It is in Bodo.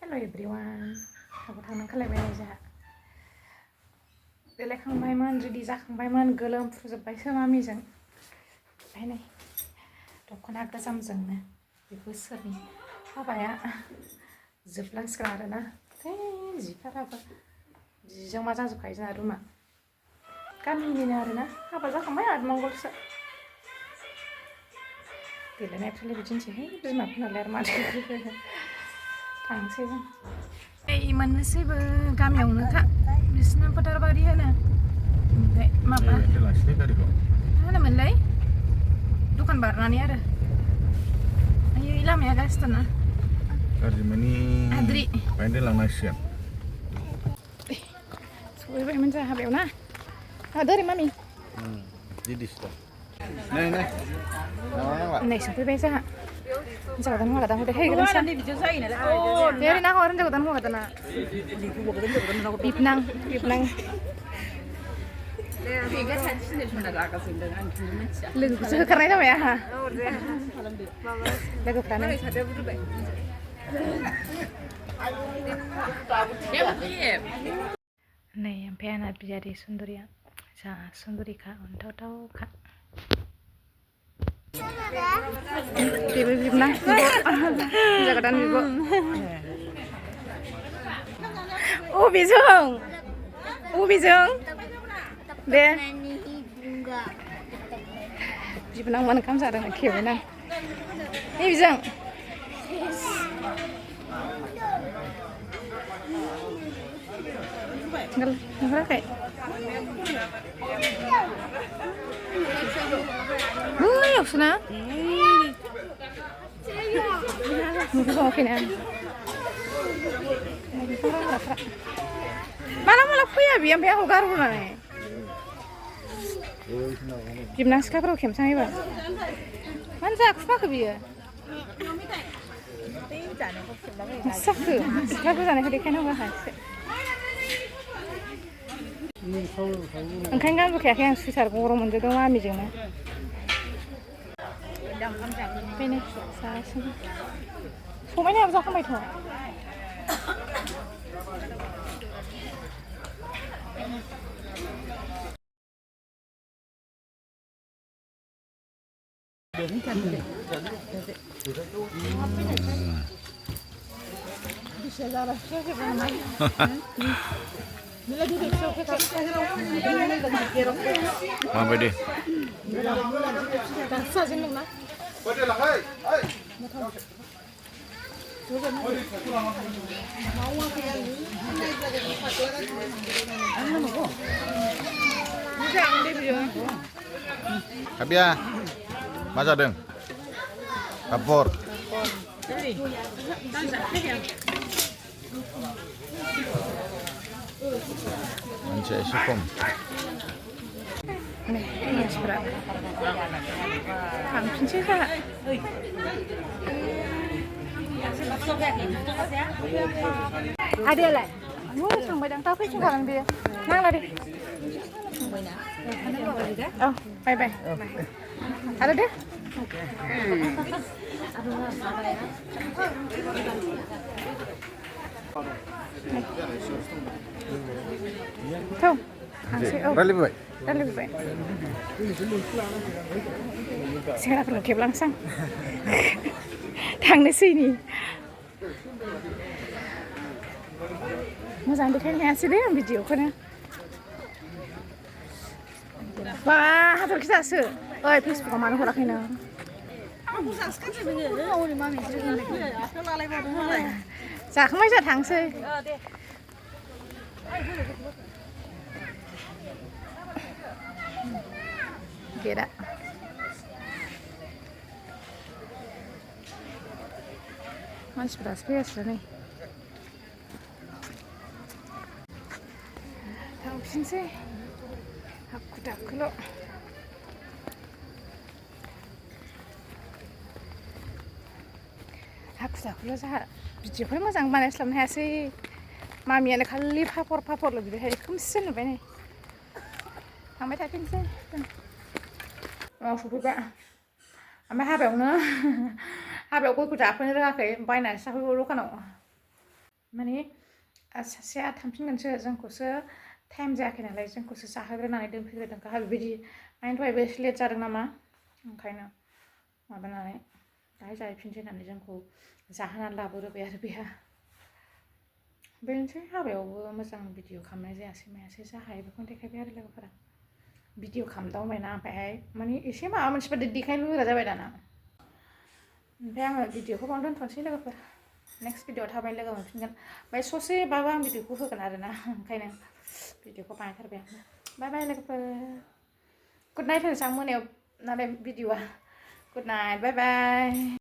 हेल' एभ्रिवान हाबा थांनानै खालायबाय जोंहा देलायखांबायमोन रेडि जाखांबायमोन गोलोमफ्रुजोब्बायसो मामिजों ओमफ्राय नै दख'ना गोजामजोंनो बे बोसोरनि हाबाया जोबलांसिगोन आरोना जिफोराबो जिजों मा जाजोबखायो जोंहा रुमा गामिनिनो आरोना हाबा जाखांबाय आतमंगलसो देलायनायफ्रालाय बिदिनोसैहाय बिमाफोरनालाय आरो माथो थांसै जों ओइ मोननोसैबो गामियावनोखा बिसिना फोथारबारि होनो ओमफ्राय माबा मा होनोमोनलाय दखान बारनानै आरो आयै लामाया गाज्रिथारना गाज्रि मानि हाद्रि बायनो दोनलांनांसिगोन सहैबायमोन जोंहा हाबायाव ना दोरै मामि नै सफैबाय जोंहा हिन्जाव गोदान हौवा गोदान देखायग्रोनोसै देरै ना हर हिन्जाव गोदान हौवा गोदाना बिबनां लोगोखौसो होखारनाय जाबाय आंहा लोगोफ्रानो नै ओमफ्राय आंना बियादै सुन्दरिया जा सुन्दरिखा अन्थावथावखा बेबो बिबनां हिन्जाव गोदान बिब' अबेजों दे बिबनां मान ओंखाम जादों खेबायना नैबेजों नुहराखै बैयावसोना नुहरबावाखैना माला फैया बियो ओमफ्राय आंखौ गारहरनानै बिबनां सिख्लाफोराव खेमसां एबार मानो जाखुमाखो बियो जाखो सिख्लाफोर जानायखौ देखायनांगौ आंहासो ओंखायनो गानबोखायाखै आं सुइटार गरम मोनजोबदों मामिजोंनो बेनो जागासिनो समायनायाबो जाखांबायथ' माबायदि Habia मा जादों कापर मानसिया एसे खम मानसिफ्रा थांफिनसै जोंहा आदैयालाय थांबायदां दा फैफिनखागोन बेयो नांला दे औ बाय बाय आरो दे थौ थांसै औ रायलायबोबाय सेंग्राफोरखौ खेबलांसां थांनोसैनि मोजां देखायनो हायासै दे आं भिडिअखौनो बा हाथरखि दासो ओइ फेसबुकआव मानो हराखै नों जाखांबाय जोंहा थांसै गेटआ मानसिफोरासो फैगासिनो नै थांफिनसै हाखु दाखुल' जोंहा भिडिअखौनो मोजां बानायस्लाबनो हायासै मामियानो खालि फाफरल' बिदिहाय खोमसि नुबाय नै थांबाय थाफिनसै जों सफैबाय ओमफ्राय हाबायाव गयखौ जाफैनो रोङाखै बायनानै जाफैबाय दखानाव माने सासेया थांफिनगोनसो जोंखौसो टाइम जायाखै नालाय जोंखौसो जाहोग्रोनानै दोनफैग्रोदों गाहा बेबायदि आंनि दहायबो एसे लेट जादों नामा ओंखायनो माबानानै दाहाय जाहैफिनसै होननानै जोंखौ जाहोनानै लाबोग्रोबाय आरो बेहा बेनोसै हाबायावबो मोजां भिडिअ खालामनाय जायासै मायासै जाहाय बेखौनो देखायबाय आरो लोगोफोरा भिडिअ खालामदावबायना ओमफ्रायहाय माने एसे माबा मोनसेबा देखायनो लुगैग्रा जाबाय दाना ओमफ्राय आङो भिडिअखौ बावनो दोनथ'नोसै लोगोफोर नेक्स्ट भिडिअआव थाबैनो लोगो मोनफिनगोन ओमफ्राय ससेबाबो आं भिडिअखौ होगोन आरोना ओंखायनो भिडिअखौ बानायथारबाय आं बाय बाय लोगोफोर गुड नाइट होनोसै आं मोनायाव नालाय भिडिअआ गुड नाइट बाय बाय